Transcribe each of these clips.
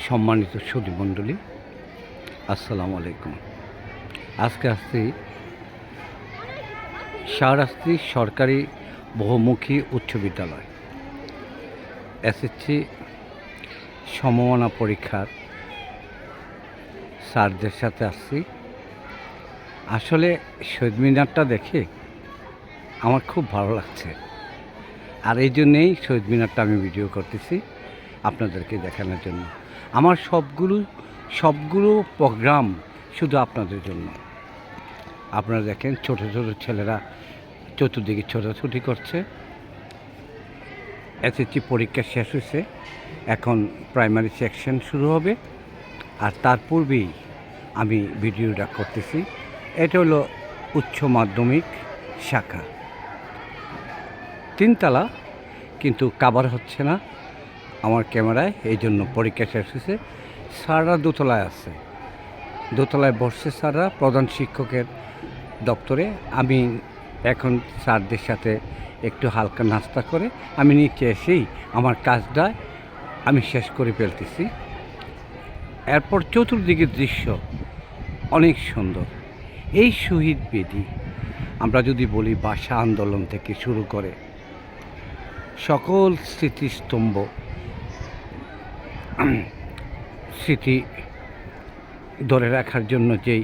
সম্মানিত সুধীমণ্ডলী, আসসালামু আলাইকুম। আজকে আসছি শাহরাস্তি সরকারি বহুমুখী উচ্চ বিদ্যালয় এসএসসি সমমানা পরীক্ষার স্যারদের সাথে আসছি। আসলে শহীদ মিনারটা দেখে আমার খুব ভালো লাগছে, আর এই জন্যেই শহীদ মিনারটা আমি ভিডিও করতেছি আপনাদেরকে দেখানোর জন্য। আমার সবগুলো প্রোগ্রাম শুধু আপনাদের জন্য। আপনারা দেখেন ছোট ছোট ছেলেরা চতুর্দিকে ছোটাছুটি করছে। এসএসসি পরীক্ষা শেষ হয়েছে, এখন প্রাইমারি সেকশন শুরু হবে, আর তার পূর্বেই আমি ভিডিওটা করতেছি। এটা হলো উচ্চ মাধ্যমিক শাখা, 3 তলা, কিন্তু কাভার হচ্ছে না আমার ক্যামেরায়, এই জন্য পরীক্ষা শেষ হয়েছে। স্যাররা দোতলায় আছে, দোতলায় বসছে স্যাররা প্রধান শিক্ষকের দপ্তরে। আমি এখন স্যারদের সাথে একটু হালকা নাস্তা করে আমি নিচে এসেই আমার কাজটা আমি শেষ করে ফেলতেছি। এরপর চতুর্দিকের দৃশ্য অনেক সুন্দর। এই শহীদ বেদি, আমরা যদি বলি ভাষা আন্দোলন থেকে শুরু করে সকল স্মৃতিস্তম্ভ, স্মৃতি ধরে রাখার জন্য যেই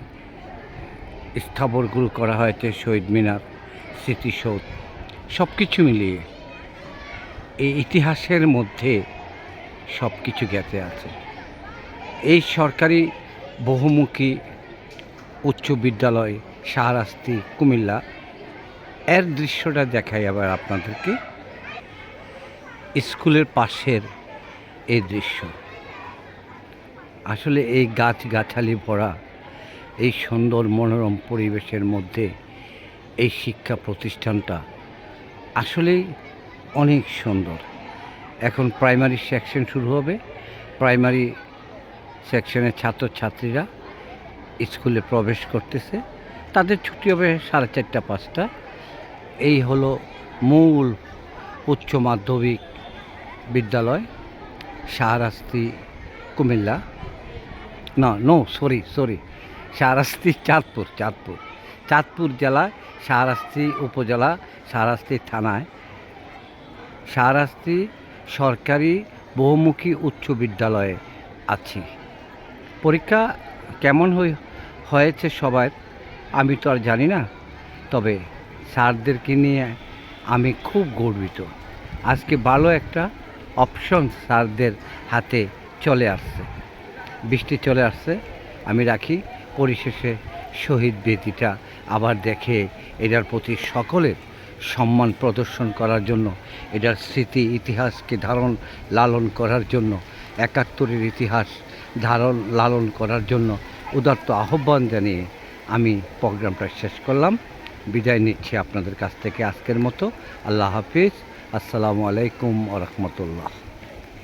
স্থাবরগুলো করা হয়েছে, শহীদ মিনার, স্মৃতিসৌধ, সব কিছু মিলিয়ে এই ইতিহাসের মধ্যে সব কিছু গেঁথে আছে। এই সরকারি বহুমুখী উচ্চ বিদ্যালয় শাহরাস্তি কুমিল্লা, এর দৃশ্যটা দেখাই আবার আপনাদেরকে। স্কুলের পাশের এই দৃশ্য, আসলে এই গাছগাছালি ভরা এই সুন্দর মনোরম পরিবেশের মধ্যে এই শিক্ষা প্রতিষ্ঠানটা আসলেই অনেক সুন্দর। এখন প্রাইমারি সেকশন শুরু হবে, প্রাইমারি সেকশনের ছাত্রছাত্রীরা স্কুলে প্রবেশ করতেছে, তাদের ছুটি হবে 4:30 5টা। এই হলো মূল উচ্চ মাধ্যমিক বিদ্যালয় শাহরাস্তি কুমিল্লা, সরি শাহরাস্তি চাঁদপুর জেলায়, শাহরাস্তি উপজেলা, শাহরাস্তি থানায় শাহরাস্তি সরকারি বহুমুখী উচ্চ বিদ্যালয়ে আছি। পরীক্ষা কেমন হয়েছে সবার আমি তো আর জানি না, তবে স্যারদেরকে নিয়ে আমি খুব গর্বিত। আজকে ভালো একটা অপশন স্যারদের হাতে চলে আসছে, বৃষ্টি চলে আসছে। আমি রাখি পরিশেষে শহীদ বেদিটা আবার দেখে এটার প্রতি সকলের সম্মান প্রদর্শন করার জন্য, এটার স্মৃতি ইতিহাসকে লালন করার জন্য, 71-এর ইতিহাস লালন করার জন্য উদাত্ত আহ্বান জানিয়ে আমি প্রোগ্রামটা শেষ করলাম। বিদায় নিচ্ছি আপনাদের কাছ থেকে আজকের মতো। আল্লাহ হাফিজ, আসসালামু আলাইকুম ওয়া রাহমাতুল্লাহ।